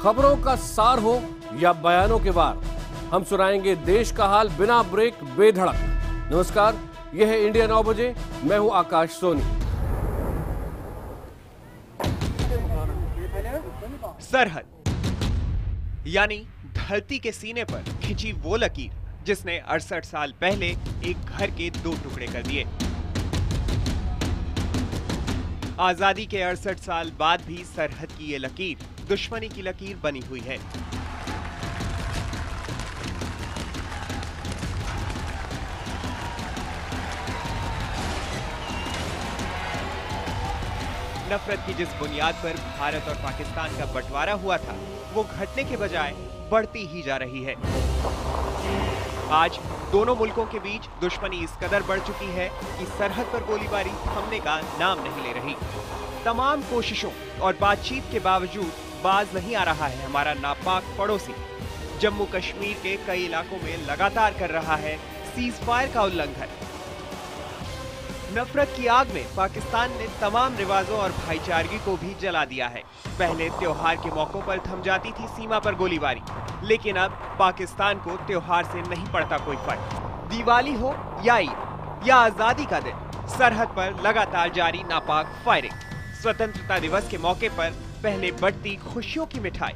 खबरों का सार हो या बयानों के वार, हम सुनाएंगे देश का हाल बिना ब्रेक बेधड़क। नमस्कार, यह है इंडिया 9 बजे। मैं हूं आकाश सोनी। सरहद यानी धरती के सीने पर खिंची वो लकीर जिसने 68 साल पहले एक घर के 2 टुकड़े कर दिए। आजादी के 68 साल बाद भी सरहद की ये लकीर दुश्मनी की लकीर बनी हुई है। नफरत की जिस बुनियाद पर भारत और पाकिस्तान का बंटवारा हुआ था, वो घटने के बजाय बढ़ती ही जा रही है। आज दोनों मुल्कों के बीच दुश्मनी इस कदर बढ़ चुकी है कि सरहद पर गोलीबारी थमने का नाम नहीं ले रही। तमाम कोशिशों और बातचीत के बावजूद बाज नहीं आ रहा है हमारा नापाक पड़ोसी। जम्मू कश्मीर के कई इलाकों में लगातार कर रहा है सीज फायर का उल्लंघन। नफरत की आग में पाकिस्तान ने तमाम रिवाजों और भाईचारगी को भी जला दिया है। पहले त्योहार के मौकों पर थम जाती थी सीमा पर गोलीबारी, लेकिन अब पाकिस्तान को त्योहार से नहीं पड़ता कोई फर्क। दिवाली हो या ईद या आजादी का दिन, सरहद पर लगातार जारी नापाक फायरिंग। स्वतंत्रता दिवस के मौके पर पहले बढ़ती खुशियों की मिठाई।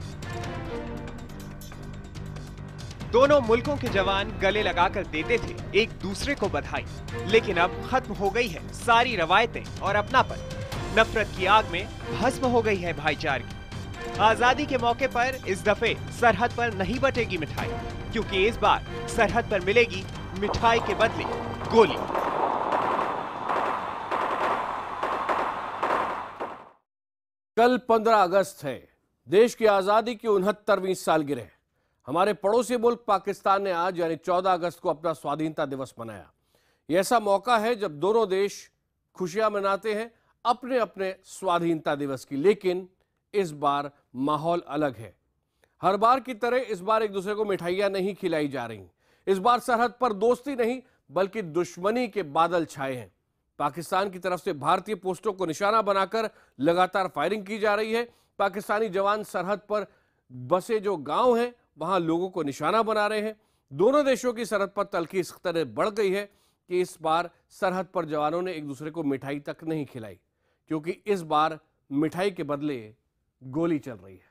दोनों मुल्कों के जवान गले लगाकर देते थे एक दूसरे को बधाई, लेकिन अब खत्म हो गई है सारी रवायतें और अपनापन। नफरत की आग में भस्म हो गई है भाईचारगी। आजादी के मौके पर इस दफे सरहद पर नहीं बटेगी मिठाई, क्योंकि इस बार सरहद पर मिलेगी मिठाई के बदले गोली। कल 15 अगस्त है। देश की आजादी की 69वीं सालगिरह। हमारे पड़ोसी मुल्क पाकिस्तान ने आज यानी 14 अगस्त को अपना स्वाधीनता दिवस मनाया। यह ऐसा मौका है जब दोनों देश खुशियां मनाते हैं अपने अपने स्वाधीनता दिवस की, लेकिन इस बार माहौल अलग है। हर बार की तरह इस बार एक दूसरे को मिठाइयां नहीं खिलाई जा रही। इस बार सरहद पर दोस्ती नहीं बल्कि दुश्मनी के बादल छाए हैं। पाकिस्तान की तरफ से भारतीय पोस्टों को निशाना बनाकर लगातार फायरिंग की जा रही है। पाकिस्तानी जवान सरहद पर बसे जो गांव हैं वहां लोगों को निशाना बना रहे हैं। दोनों देशों की सरहद पर तल्खी इस तरह बढ़ गई है कि इस बार सरहद पर जवानों ने एक दूसरे को मिठाई तक नहीं खिलाई, क्योंकि इस बार मिठाई के बदले गोली चल रही है।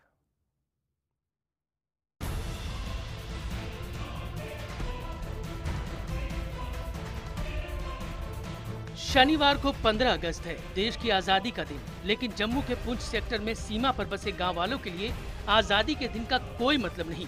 शनिवार को 15 अगस्त है, देश की आजादी का दिन। लेकिन जम्मू के पुंछ सेक्टर में सीमा पर बसे गांव वालों के लिए आजादी के दिन का कोई मतलब नहीं।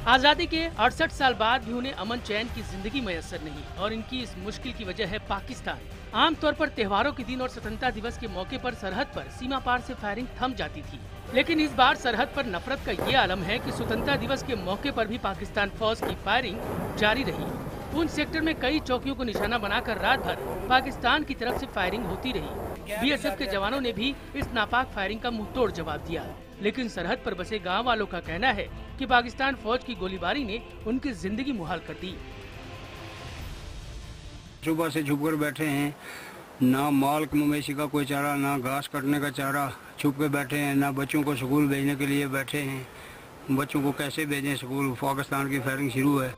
आजादी के 68 साल बाद भी उन्हें अमन चैन की जिंदगी मयसर नहीं, और इनकी इस मुश्किल की वजह है पाकिस्तान। आमतौर पर त्योहारों के दिन और स्वतंत्रता दिवस के मौके पर सरहद पर सीमा पार से फायरिंग थम जाती थी, लेकिन इस बार सरहद पर नफरत का ये आलम है कि स्वतंत्रता दिवस के मौके पर भी पाकिस्तान फौज की फायरिंग जारी रही। पुंछ सेक्टर में कई चौकियों को निशाना बनाकर रात भर पाकिस्तान की तरफ से फायरिंग होती रही। बीएसएफ के जवानों ने भी इस नापाक फायरिंग का मुंहतोड़ जवाब दिया, लेकिन सरहद पर बसे गांव वालों का कहना है कि पाकिस्तान फौज की गोलीबारी ने उनकी जिंदगी मुहाल कर दी। सुबह से छुप कर बैठे हैं, ना माल मवेशी का कोई चारा, ना घास कटने का चारा, छुप के बैठे हैं। ना बच्चों को स्कूल भेजने के लिए बैठे हैं, बच्चों को कैसे भेजें स्कूल, पाकिस्तान की फायरिंग शुरू है।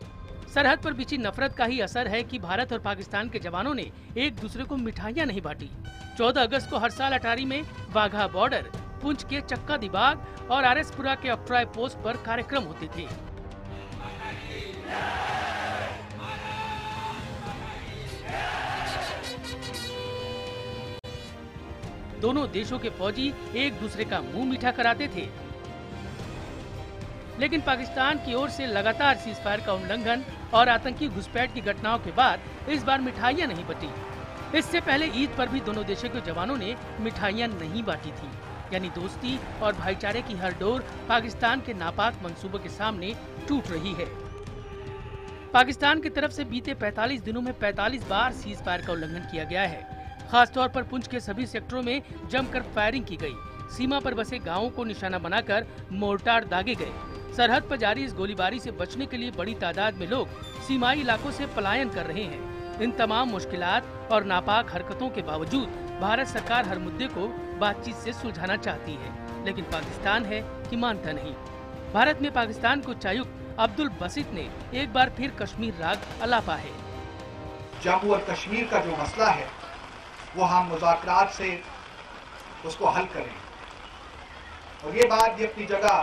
सरहद पर बिछी नफरत का ही असर है कि भारत और पाकिस्तान के जवानों ने एक दूसरे को मिठाइयां नहीं बांटी। 14 अगस्त को हर साल अटारी में वाघा बॉर्डर, पुंछ के चक्का दिबाग और आरएसपुरा के ऑक्ट्रॉय पोस्ट पर कार्यक्रम होते थे। दोनों देशों के फौजी एक दूसरे का मुंह मीठा कराते थे, लेकिन पाकिस्तान की ओर से लगातार सीज फायर का उल्लंघन और आतंकी घुसपैठ की घटनाओं के बाद इस बार मिठाइयां नहीं बटी। इससे पहले ईद पर भी दोनों देशों के जवानों ने मिठाइयां नहीं बांटी थी। यानी दोस्ती और भाईचारे की हर डोर पाकिस्तान के नापाक मंसूबों के सामने टूट रही है। पाकिस्तान की तरफ से बीते 45 दिनों में 45 बार सीज फायर का उल्लंघन किया गया है। खासतौर पर पुंछ के सभी सेक्टरों में जमकर फायरिंग की गई। सीमा पर बसे गांवों को निशाना बनाकर मोर्टार दागे गए। सरहद पर जारी इस गोलीबारी से बचने के लिए बड़ी तादाद में लोग सीमाई इलाकों से पलायन कर रहे हैं। इन तमाम मुश्किलात और नापाक हरकतों के बावजूद भारत सरकार हर मुद्दे को बातचीत से सुलझाना चाहती है, लेकिन पाकिस्तान है कि मानता नहीं। भारत में पाकिस्तान के उच्चायुक्त अब्दुल बसित ने एक बार फिर कश्मीर राग अलापा है। जम्मू और कश्मीर का जो मसला है वो हम मुज़ाकरात से उसको हल करें, और ये बात ये अपनी जगह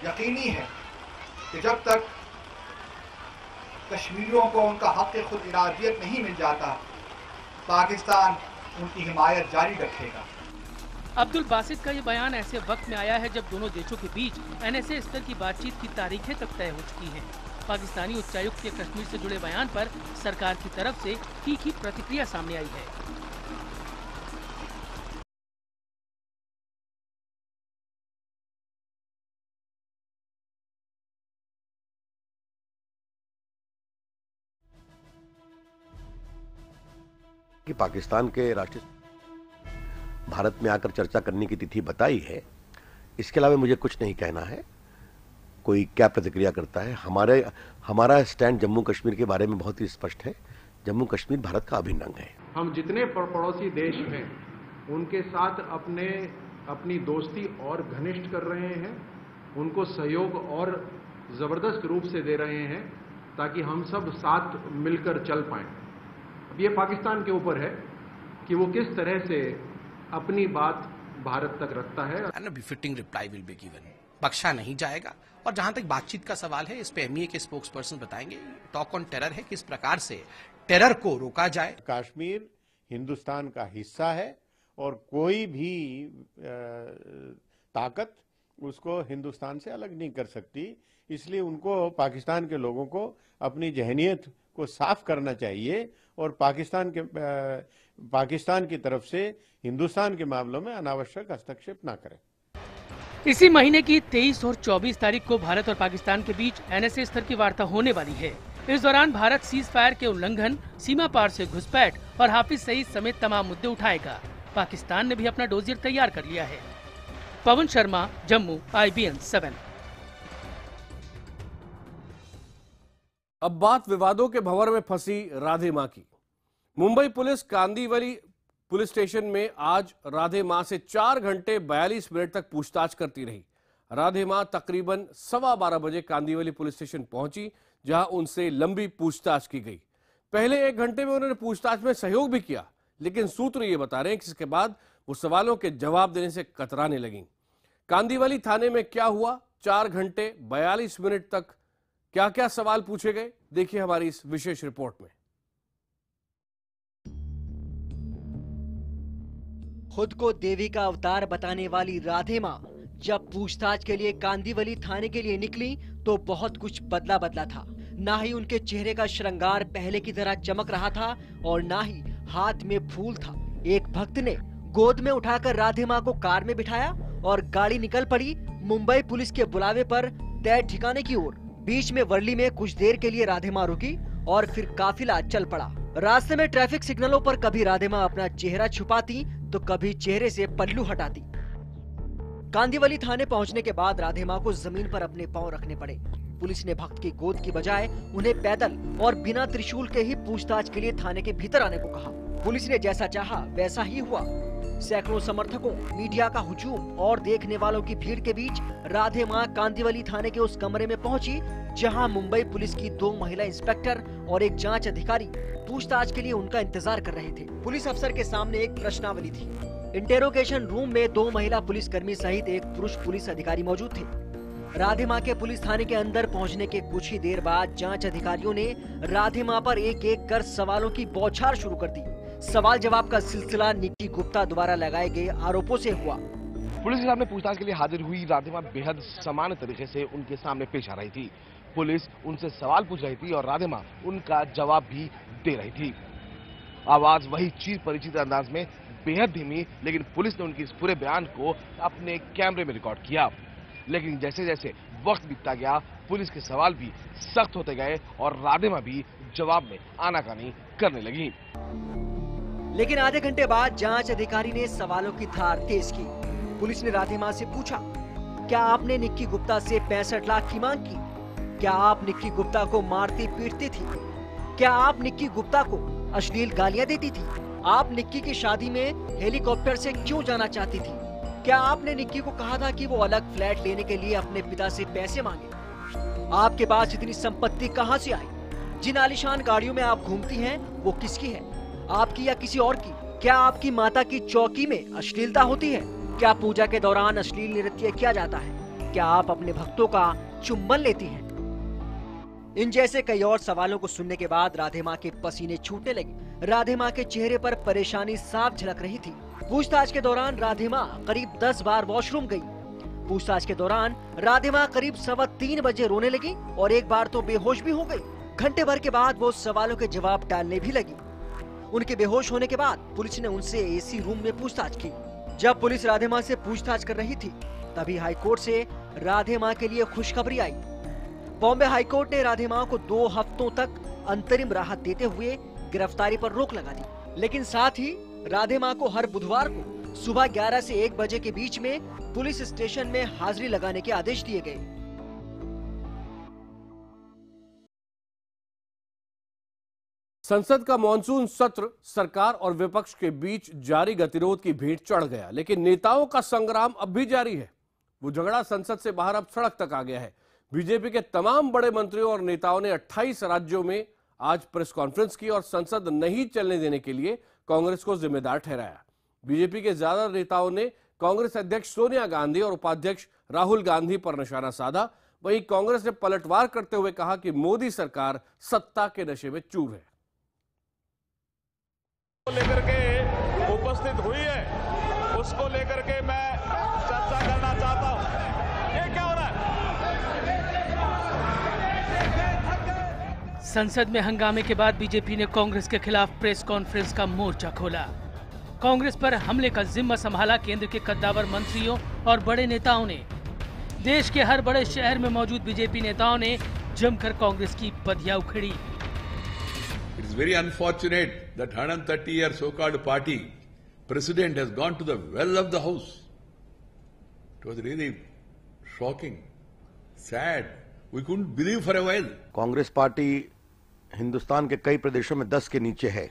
यकीनी है कि जब तक कश्मीरियों को उनका हक़ खुद इरादियत नहीं मिल जाता, पाकिस्तान उनकी हिमायत जारी रखेगा। अब्दुल बासित का ये बयान ऐसे वक्त में आया है जब दोनों देशों के बीच NSA स्तर की बातचीत की तारीखें तक तय हो चुकी हैं। पाकिस्तानी उच्चायुक्त के कश्मीर से जुड़े बयान पर सरकार की तरफ से तीखी प्रतिक्रिया सामने आई है। कि पाकिस्तान के राष्ट्रीय भारत में आकर चर्चा करने की तिथि बताई है, इसके अलावा मुझे कुछ नहीं कहना है। कोई क्या प्रतिक्रिया करता है, हमारा स्टैंड जम्मू कश्मीर के बारे में बहुत ही स्पष्ट है। जम्मू कश्मीर भारत का अभिन्न अंग है। हम जितने पड़ोसी देश हैं उनके साथ अपनी दोस्ती और घनिष्ठ कर रहे हैं, उनको सहयोग और जबरदस्त रूप से दे रहे हैं ताकि हम सब साथ मिलकर चल पाएं। अब ये पाकिस्तान के ऊपर है कि वो किस तरह से अपनी बात भारत तक रखता है। Befitting reply will be given, बख्शा नहीं जाएगा। और जहां तक बातचीत का सवाल है, इस पे MEA के स्पोक्स पर्सन बताएंगे। टॉक ऑन टेरर है, किस प्रकार से टेरर को रोका जाए। कश्मीर हिंदुस्तान का हिस्सा है और कोई भी ताकत उसको हिंदुस्तान से अलग नहीं कर सकती। इसलिए उनको, पाकिस्तान के लोगों को अपनी जहनियत को साफ करना चाहिए और पाकिस्तान की तरफ से हिंदुस्तान के मामलों में अनावश्यक हस्तक्षेप ना करें। इसी महीने की 23 और 24 तारीख को भारत और पाकिस्तान के बीच NSA स्तर की वार्ता होने वाली है। इस दौरान भारत सीज फायर के उल्लंघन, सीमा पार से घुसपैठ और हाफिज सईद समेत तमाम मुद्दे उठाएगा। पाकिस्तान ने भी अपना डोजियर तैयार कर लिया है। पवन शर्मा, जम्मू, IBN 7। अब बात विवादों के भंवर में फंसी राधे मां की। Mumbai police Kandivali police station में आज राधे मां से 4 घंटे 42 मिनट तक पूछताछ करती रही। राधे मां तकरीबन 12:15 बजे कांदिवली पुलिस स्टेशन पहुंची, जहां उनसे लंबी पूछताछ की गई। पहले 1 घंटे में उन्होंने पूछताछ में सहयोग भी किया, लेकिन सूत्र ये बता रहे हैं कि इसके बाद वो सवालों के जवाब देने से कतराने लगी। कांदिवली थाने में क्या हुआ, 4 घंटे 42 मिनट तक क्या क्या सवाल पूछे गए, देखिए हमारी इस विशेष रिपोर्ट में। खुद को देवी का अवतार बताने वाली राधे मां जब पूछताछ के लिए कांदिवली थाने के लिए निकली तो बहुत कुछ बदला था। ना ही उनके चेहरे का श्रृंगार पहले की तरह चमक रहा था और ना ही हाथ में फूल था। एक भक्त ने गोद में उठाकर राधे मां को कार में बिठाया और गाड़ी निकल पड़ी मुंबई पुलिस के बुलावे पर तय ठिकाने की ओर। बीच में वर्ली में कुछ देर के लिए राधे मां रुकी और फिर काफिला चल पड़ा। रास्ते में ट्रैफिक सिग्नलों पर कभी राधे मां अपना चेहरा छुपाती तो कभी चेहरे से पल्लू हटाती। कांदिवली थाने पहुंचने के बाद राधे मां को जमीन पर अपने पांव रखने पड़े। पुलिस ने भक्त की गोद की बजाय उन्हें पैदल और बिना त्रिशूल के ही पूछताछ के लिए थाने के भीतर आने को कहा। पुलिस ने जैसा चाहा वैसा ही हुआ। सैकड़ों समर्थकों, मीडिया का हुजूम और देखने वालों की भीड़ के बीच राधे मां कांदिवली थाने के उस कमरे में पहुंची जहां मुंबई पुलिस की 2 महिला इंस्पेक्टर और एक जांच अधिकारी पूछताछ के लिए उनका इंतजार कर रहे थे। पुलिस अफसर के सामने एक प्रश्नावली थी। इंटेरोगेशन रूम में 2 महिला पुलिसकर्मी सहित एक पुरुष पुलिस अधिकारी मौजूद थे। राधे मां के पुलिस थाने के अंदर पहुंचने के कुछ ही देर बाद जांच अधिकारियों ने राधे मां पर एक एक कर सवालों की बौछार शुरू कर दी। सवाल जवाब का सिलसिला निक्की गुप्ता द्वारा लगाए गए आरोपों से हुआ। पुलिस के सामने पूछताछ के लिए हाजिर हुई राधे मां बेहद सामान्य तरीके से उनके सामने पेश आ रही थी। पुलिस उनसे सवाल पूछ रही थी और राधे मां उनका जवाब भी दे रही थी। आवाज वही चीर परिचित अंदाज में बेहद धीमी, लेकिन पुलिस ने उनकी इस पूरे बयान को अपने कैमरे में रिकॉर्ड किया। लेकिन जैसे जैसे वक्त बीतता गया, पुलिस के सवाल भी सख्त होते गए और राधे मां भी जवाब में आनाकानी करने लगी। लेकिन आधे घंटे बाद जांच अधिकारी ने सवालों की धार तेज की। पुलिस ने राधे मां से पूछा, क्या आपने निक्की गुप्ता से 65 लाख की मांग की? क्या आप निक्की गुप्ता को मारती पीटती थी? क्या आप निक्की गुप्ता को अश्लील गालियां देती थी? आप निक्की की शादी में हेलीकॉप्टर से क्यों जाना चाहती थी? क्या आपने निक्की को कहा था कि वो अलग फ्लैट लेने के लिए अपने पिता से पैसे मांगे? आपके पास इतनी संपत्ति कहां से आई? जिन आलीशान गाड़ियों में आप घूमती हैं, वो किसकी है? आपकी या किसी और की? क्या आपकी माता की चौकी में अश्लीलता होती है? क्या पूजा के दौरान अश्लील नृत्य किया जाता है? क्या आप अपने भक्तों का चुंबन लेती हैं? इन जैसे कई और सवालों को सुनने के बाद राधे माँ के पसीने छूटने लगे। राधे माँ के चेहरे पर परेशानी साफ झलक रही थी। पूछताछ के दौरान राधे माँ करीब 10 बार वॉशरूम गई। पूछताछ के दौरान राधे माँ करीब 3:15 बजे रोने लगी और एक बार तो बेहोश भी हो गई। घंटे भर के बाद वो सवालों के जवाब टालने भी लगी। उनके बेहोश होने के बाद पुलिस ने उनसे एसी रूम में पूछताछ की। जब पुलिस राधे माँ से पूछताछ कर रही थी, तभी हाईकोर्ट से राधे माँ के लिए खुशखबरी आई। बॉम्बे हाईकोर्ट ने राधे माँ को 2 हफ्तों तक अंतरिम राहत देते हुए गिरफ्तारी पर रोक लगा दी। लेकिन साथ ही राधे माँ को हर बुधवार को सुबह 11 से 1 बजे के बीच में पुलिस स्टेशन में हाजिरी लगाने के आदेश दिए गए। संसद का मॉनसून सत्र सरकार और विपक्ष के बीच जारी गतिरोध की भेंट चढ़ गया, लेकिन नेताओं का संग्राम अब भी जारी है। वो झगड़ा संसद से बाहर अब सड़क तक आ गया है। बीजेपी के तमाम बड़े मंत्रियों और नेताओं ने 28 राज्यों में आज प्रेस कॉन्फ्रेंस की और संसद नहीं चलने देने के लिए कांग्रेस को जिम्मेदार ठहराया। बीजेपी के ज्यादातर नेताओं ने कांग्रेस अध्यक्ष सोनिया गांधी और उपाध्यक्ष राहुल गांधी पर निशाना साधा। वहीं कांग्रेस ने पलटवार करते हुए कहा कि मोदी सरकार सत्ता के नशे में चूर है। लेकर के उपस्थित हुई है, उसको लेकर के मैं चर्चा करना चाहता हूं। ये क्या हो रहा है? संसद में हंगामे के बाद बीजेपी ने कांग्रेस के खिलाफ प्रेस कॉन्फ्रेंस का मोर्चा खोला। कांग्रेस पर हमले का जिम्मा संभाला केंद्र के कद्दावर मंत्रियों और बड़े नेताओं ने। देश के हर बड़े शहर में मौजूद बीजेपी नेताओं ने जमकर कांग्रेस की बधिया उखेड़ी। It is very unfortunate that 130-year so-called party president has gone to the well of the house. It was really shocking, sad. We couldn't believe for a while. Congress party Hindustan के कई प्रदेशों में 10 के नीचे है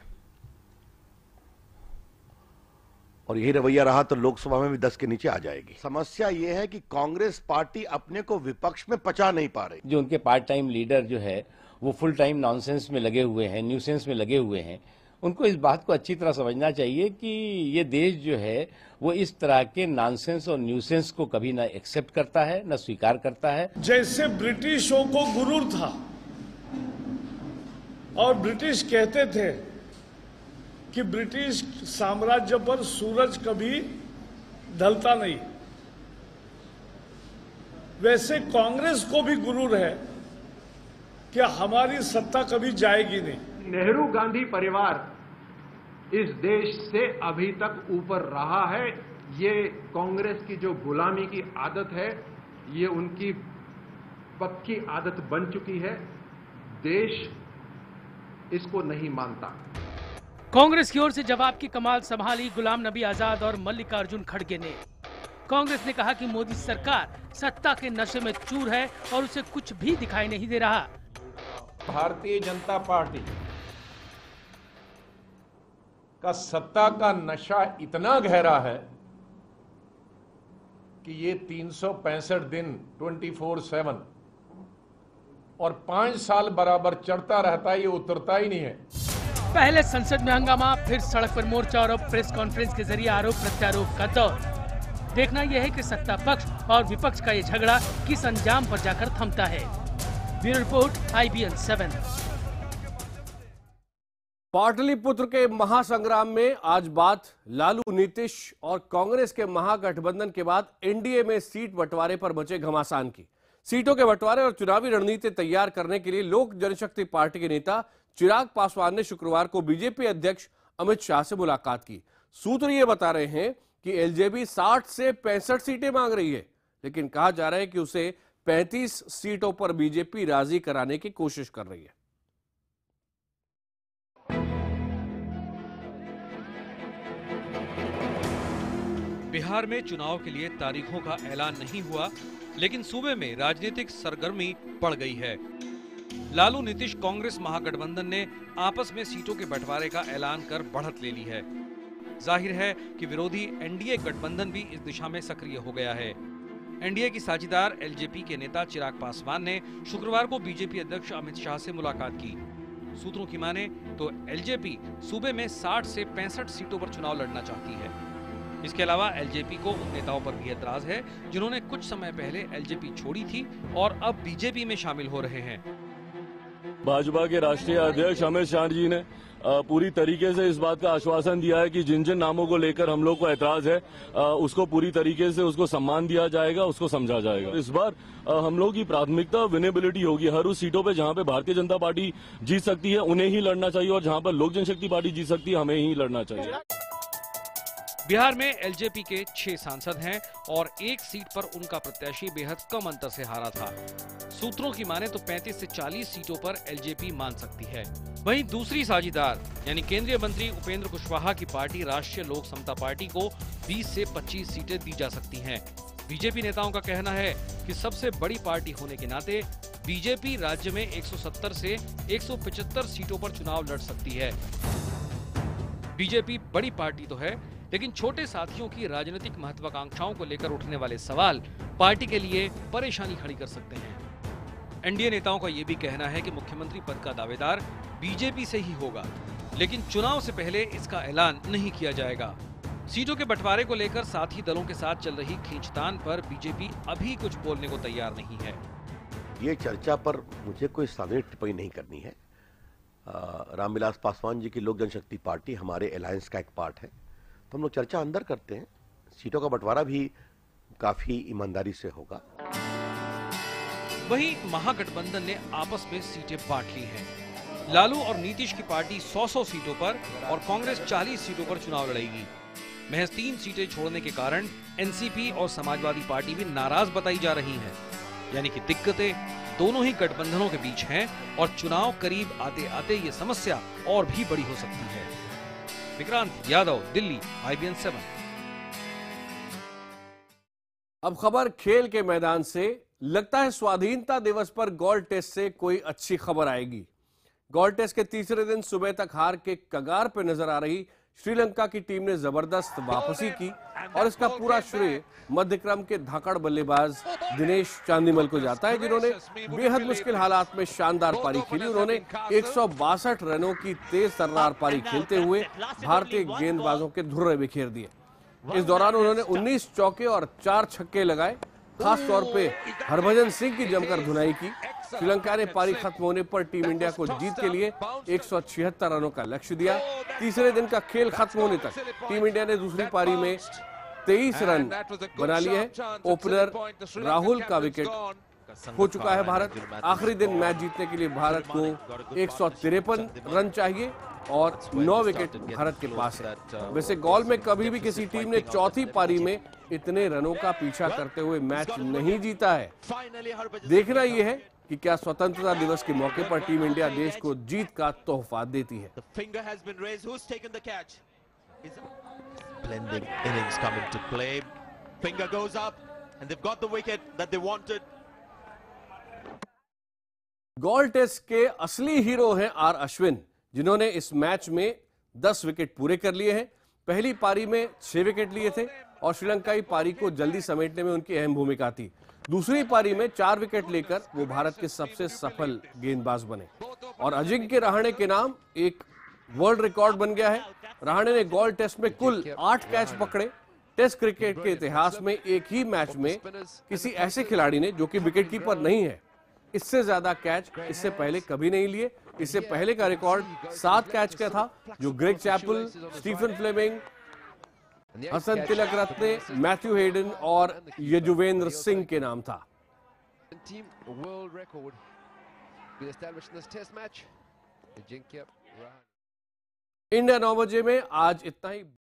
और यही रवैया रहा तो लोकसभा में भी 10 के नीचे आ जाएगी। समस्या यह है कि कांग्रेस पार्टी अपने को विपक्ष में पचा नहीं पा रही। जो उनके पार्ट टाइम लीडर जो है वो फुल टाइम नॉनसेंस में लगे हुए हैं, न्यूसेंस में लगे हुए हैं। उनको इस बात को अच्छी तरह समझना चाहिए कि ये देश जो है वो इस तरह के नॉनसेंस और न्यूसेंस को कभी ना एक्सेप्ट करता है, ना स्वीकार करता है। जैसे ब्रिटिशों को गुरूर था और ब्रिटिश कहते थे कि ब्रिटिश साम्राज्य पर सूरज कभी ढलता नहीं, वैसे कांग्रेस को भी गुरूर है कि हमारी सत्ता कभी जाएगी नहीं। नेहरू गांधी परिवार इस देश से अभी तक ऊपर रहा है। ये कांग्रेस की जो गुलामी की आदत है, ये उनकी पक्की आदत बन चुकी है। देश इसको नहीं मानता। कांग्रेस की ओर से जवाब की कमाल संभाली गुलाम नबी आजाद और मल्लिकार्जुन खड़गे ने। कांग्रेस ने कहा कि मोदी सरकार सत्ता के नशे में चूर है और उसे कुछ भी दिखाई नहीं दे रहा। भारतीय जनता पार्टी का सत्ता का नशा इतना गहरा है कि ये 365 दिन 24/7 और 5 साल बराबर चढ़ता रहता है, ये उतरता ही नहीं है। पहले संसद में हंगामा, फिर सड़क पर मोर्चा और अब प्रेस कॉन्फ्रेंस के जरिए आरोप प्रत्यारोप का दौर। देखना यह है कि सत्ता पक्ष और विपक्ष का ये झगड़ा किस अंजाम पर जाकर थमता है। Bureau report, IBN 7। पाटलिपुत्र के महासंग्राम में आज बात लालू, नीतीश और कांग्रेस के महागठबंधन के बाद एनडीए में सीट बंटवारे पर मचे घमासान की। सीटों के बंटवारे और चुनावी रणनीति तैयार करने के लिए लोक जनशक्ति पार्टी के नेता चिराग पासवान ने शुक्रवार को बीजेपी अध्यक्ष अमित शाह से मुलाकात की। सूत्र ये बता रहे हैं कि एलजेपी 60 से 65 सीटें मांग रही है, लेकिन कहा जा रहा है कि उसे 35 सीटों पर बीजेपी राजी कराने की कोशिश कर रही है। बिहार में चुनाव के लिए तारीखों का ऐलान नहीं हुआ, लेकिन सूबे में राजनीतिक सरगर्मी बढ़ गई है। लालू नीतीश कांग्रेस महागठबंधन ने आपस में सीटों के बंटवारे का ऐलान कर बढ़त ले ली है। जाहिर है कि विरोधी एनडीए गठबंधन भी इस दिशा में सक्रिय हो गया है। एनडीए की साझेदार एलजेपी के नेता चिराग पासवान ने शुक्रवार को बीजेपी अध्यक्ष अमित शाह से मुलाकात की। सूत्रों की माने तो एलजेपी सूबे में 60 से 65 सीटों पर चुनाव लड़ना चाहती है। इसके अलावा एलजेपी को उन नेताओं पर भी एतराज है जिन्होंने कुछ समय पहले एलजेपी छोड़ी थी और अब बीजेपी में शामिल हो रहे हैं। भाजपा के राष्ट्रीय अध्यक्ष अमित शाह जी ने पूरी तरीके से इस बात का आश्वासन दिया है कि जिन जिन नामों को लेकर हम लोग को ऐतराज है उसको पूरी तरीके से उसको सम्मान दिया जाएगा, उसको समझा जाएगा। इस बार हम लोग की प्राथमिकता विनेबिलिटी होगी। हर उस सीटों पे जहां पे भारतीय जनता पार्टी जीत सकती है उन्हें ही लड़ना चाहिए और जहां पर लोक जनशक्ति पार्टी जीत सकती है हमें ही लड़ना चाहिए। बिहार में एलजेपी के 6 सांसद हैं और 1 सीट पर उनका प्रत्याशी बेहद कम अंतर से हारा था। सूत्रों की माने तो 35 से 40 सीटों पर एलजेपी मान सकती है। वहीं दूसरी साझेदार यानी केंद्रीय मंत्री उपेंद्र कुशवाहा की पार्टी राष्ट्रीय लोक समता पार्टी को 20 से 25 सीटें दी जा सकती हैं। बीजेपी नेताओं का कहना है कि सबसे बड़ी पार्टी होने के नाते बीजेपी राज्य में 170 से 175 सीटों पर चुनाव लड़ सकती है। बीजेपी बड़ी पार्टी तो है, लेकिन छोटे साथियों की राजनीतिक महत्वाकांक्षाओं को लेकर उठने वाले सवाल पार्टी के लिए परेशानी खड़ी कर सकते हैं। एनडीए नेताओं का यह भी कहना है कि मुख्यमंत्री पद का दावेदार बीजेपी से ही होगा, लेकिन चुनाव से पहले इसका ऐलान नहीं किया जाएगा। सीटों के बंटवारे को लेकर साथी दलों के साथ चल रही खींचतान पर बीजेपी अभी कुछ बोलने को तैयार नहीं है। ये चर्चा पर मुझे कोई सार्वजनिक टिप्पणी नहीं करनी है। रामविलास पासवान जी की लोक जनशक्ति पार्टी हमारे अलायंस का एक पार्ट है, तो हम लोग चर्चा अंदर करते हैं। सीटों का बंटवारा भी काफी ईमानदारी से होगा। वहीं महागठबंधन ने आपस में सीटें बांट ली हैं। लालू और नीतीश की पार्टी 100-100 सीटों पर और कांग्रेस 40 सीटों पर चुनाव लड़ेगी। महज 3 सीटें छोड़ने के कारण एनसीपी और समाजवादी पार्टी भी नाराज बताई जा रही हैं। यानी कि दिक्कतें दोनों ही गठबंधनों के बीच हैं और चुनाव करीब आते आते ये समस्या और भी बड़ी हो सकती है। विक्रांत यादव, दिल्ली, IBN 7। अब खबर खेल के मैदान से। लगता है स्वाधीनता दिवस पर गॉल टेस्ट से कोई अच्छी खबर आएगी। गॉल टेस्ट के तीसरे दिन सुबह तक हार के कगार पर नजर आ रही श्रीलंका की टीम ने जबरदस्त वापसी की और इसका पूरा श्रेय मध्यक्रम के धाकड़ बल्लेबाज दिनेश चांदीमल को जाता है, जिन्होंने बेहद मुश्किल हालात में शानदार पारी खेली। उन्होंने 162 रनों की तेज तर्रार पारी खेलते हुए भारतीय गेंदबाजों के धुर्रे बिखेर दिए। इस दौरान उन्होंने 19 चौके और 4 छक्के लगाए। खास तौर पे हरभजन सिंह की जमकर धुनाई की। श्रीलंका ने पारी खत्म होने पर टीम इंडिया को जीत के लिए 176 रनों का लक्ष्य दिया। तीसरे दिन का खेल खत्म होने तक टीम इंडिया ने दूसरी पारी में 23 रन बना लिए हैं। ओपनर राहुल का विकेट हो चुका है भारत। आखिरी दिन मैच जीतने के लिए भारत को 153 रन चाहिए और 9 विकेट भारत के पास है। वैसे गॉल में कभी भी किसी टीम ने चौथी पारी में इतने रनों का पीछा करते हुए मैच नहीं जीता है। देखना यह है कि क्या स्वतंत्रता दिवस के मौके पर टीम इंडिया देश को जीत का तोहफा देती है। Blending innings coming to play. Finger goes up and they've got the wicket that they wanted. Galle test के असली हीरो हैं आर अश्विन, जिन्होंने इस मैच में 10 विकेट पूरे कर लिए हैं। पहली पारी में 6 विकेट लिए थे और श्रीलंकाई पारी को जल्दी समेटने में उनकी अहम भूमिका थी। दूसरी पारी में 4 विकेट लेकर वो भारत के सबसे सफल गेंदबाज बने और अजिंक्य रहाणे के नाम एक वर्ल्ड रिकॉर्ड बन गया है। रहाणे ने गॉल टेस्ट में कुल 8 कैच पकड़े। टेस्ट क्रिकेट के इतिहास में एक ही मैच में किसी ऐसे खिलाड़ी ने, जो कि विकेटकीपर नहीं है, इससे ज्यादा कैच इससे पहले कभी नहीं लिए। इससे पहले का रिकॉर्ड 7 कैच का था, जो Greg Chappell, Stephen Fleming, Hashan Tillakaratne, Matthew Hayden और यजुवेंद्र सिंह के नाम था। इंडिया 9 बजे में आज इतना ही।